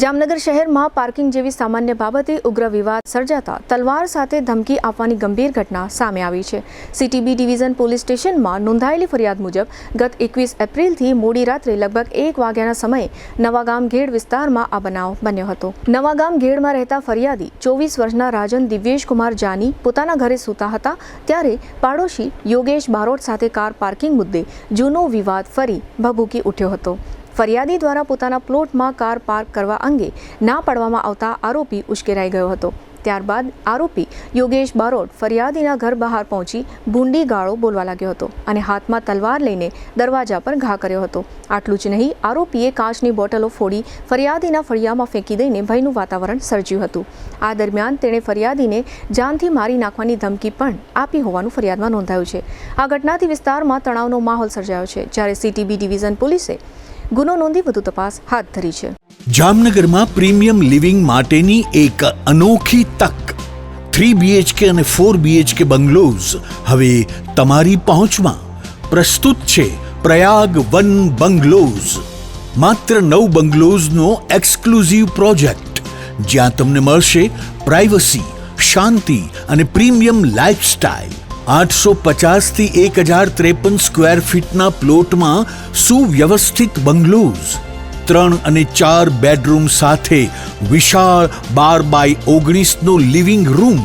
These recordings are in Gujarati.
જામનગર શહેરમાં પાર્કિંગ જેવી સામાન્ય બાબતે ઉગ્ર વિવાદ સર્જાતા તલવાર સાથે ધમકી આપવાની ગંભીર ઘટના સામે આવી છે। સીટીબી ડિવિઝન પોલીસ સ્ટેશનમાં નોંધાયેલી ફરિયાદ મુજબ ગત 21 એપ્રિલથી મોડી રાત્રે લગભગ 1 વાગ્યાના સમયે નવાગામ ઘેડ વિસ્તારમાં આ બનાવ બન્યો હતો। નવાગામ ઘેડમાં રહેતા ફરિયાદી 24 વર્ષના રાજન દિવ્યેશ કુમાર જાની પોતાના ઘરે સૂતા હતા ત્યારે પાડોશી યોગેશ બારોટ સાથે કાર પાર્કિંગ મુદ્દે જૂનો વિવાદ ફરી ભભૂકી ઉઠ્યો હતો। ફરિયાદી દ્વારા પોતાના પ્લોટમાં કાર પાર્ક કરવા અંગે ના પાડવામાં આવતા આરોપી ઉશ્કેરાઈ ગયો હતો। ત્યારબાદ આરોપી યોગેશ બારોટ ફરિયાદીના ઘર બહાર પહોંચી ભૂંડી ગાળો બોલવા લાગ્યો હતો અને હાથમાં તલવાર લઈને દરવાજા પર ઘા કર્યો હતો। આટલું જ નહીં, આરોપીએ કાચની બોટલો ફોડી ફરિયાદીના ફળિયામાં ફેંકી દઈને ભયનું વાતાવરણ સર્જ્યું હતું। આ દરમિયાન તેણે ફરિયાદીને જાનથી મારી નાખવાની ધમકી પણ આપી હોવાનું ફરિયાદમાં નોંધાયું છે। આ ઘટનાથી વિસ્તારમાં તણાવનો માહોલ સર્જાયો છે, જ્યારે સીટીબી ડિવિઝન પોલીસે गुनो नोंधी વધુ તપાસ હાથ ધરી છે। જામનગરમાં પ્રીમિયમ લિવિંગ માટેની એક અનોખી તક 3 BHK અને 4 BHK બંગલોઝ હવે તમારી પહોંચમાં પ્રસ્તુત છે। પ્રયાગ વન બંગલોઝ માત્ર 9 બંગલોઝનો એક્સક્લુઝિવ પ્રોજેક્ટ, જ્યાં તમને મળશે પ્રાઇવસી, શાંતિ અને પ્રીમિયમ લાઇફસ્ટાઇલ। 850 થી 1053 સ્ક્વેર ફીટના પ્લોટમાં સુવ્યવસ્થિત બંગલોઝ, 3 અને 4 બેડરૂમ સાથે વિશાળ 12x19નો લિવિંગ રૂમ,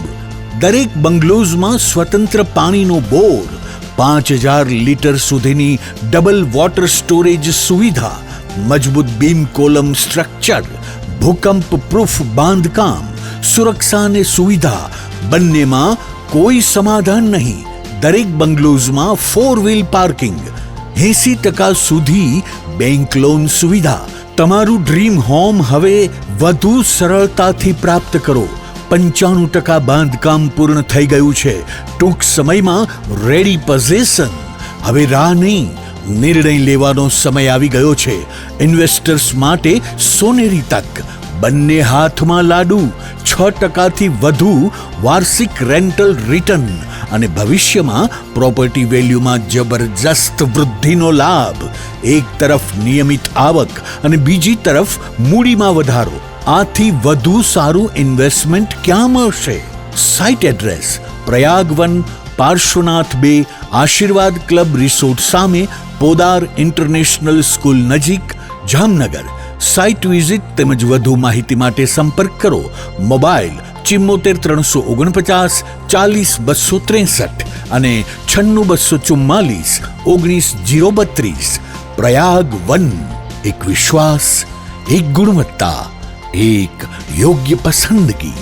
દરેક બંગલોઝમાં સ્વતંત્ર પાણીનો બોર, 5000 લીટર સુધીની ડબલ વોટર સ્ટોરેજ સુવિધા, મજબૂત બીમ કોલમ સ્ટ્રક્ચર, ભૂકંપ પ્રૂફ બાંધકામ, સુરક્ષા અને સુવિધા બંનેમાં કોઈ સમાધાન નહીં। દરેક બંગલોઝમાં 4 વ્હીલ પાર્કિંગ, 80% સુધી બેંક લોન સુવિધા। તમારું ડ્રીમ હોમ હવે વધુ સરળતાથી પ્રાપ્ત કરો। 95% બાંધકામ પૂર્ણ થઈ ગયું છે। ટૂંક સમયમાં રેડી પોઝેશન। હવે રાહ નહીં, નિર્ણય લેવાનો સમય આવી ગયો છે। ઇન્વેસ્ટર્સ માટે સોનેરી તક, બંને હાથમાં લાડુ, 6% વધુ વાર્ષિક રેન્ટલ રિટર્ન અને ભવિષ્યમાં પ્રોપર્ટી વેલ્યુમાં જબરજસ્ત વૃદ્ધિનો લાભ। એક તરફ નિયમિત આવક અને બીજી તરફ મૂડીમાં વધારો। આથી વધુ સારું ઇન્વેસ્ટમેન્ટ ક્યાં મળશે? Site address Prayag one, Parshvanath 2, આશીર્વાદ ક્લબ રિસોર્ટ સામે, પોદાર ઇન્ટરનેશનલ સ્કૂલ નજીક, જામનગર। સાઇટ વિઝિટ તેમજ વધુ માહિતી માટે સંપર્ક કરો। મોબાઈલ 74 349 40 263 અને 96 244 19 032। પ્રયાગ વન, એક વિશ્વાસ, એક ગુણવત્તા, એક યોગ્ય પસંદગી।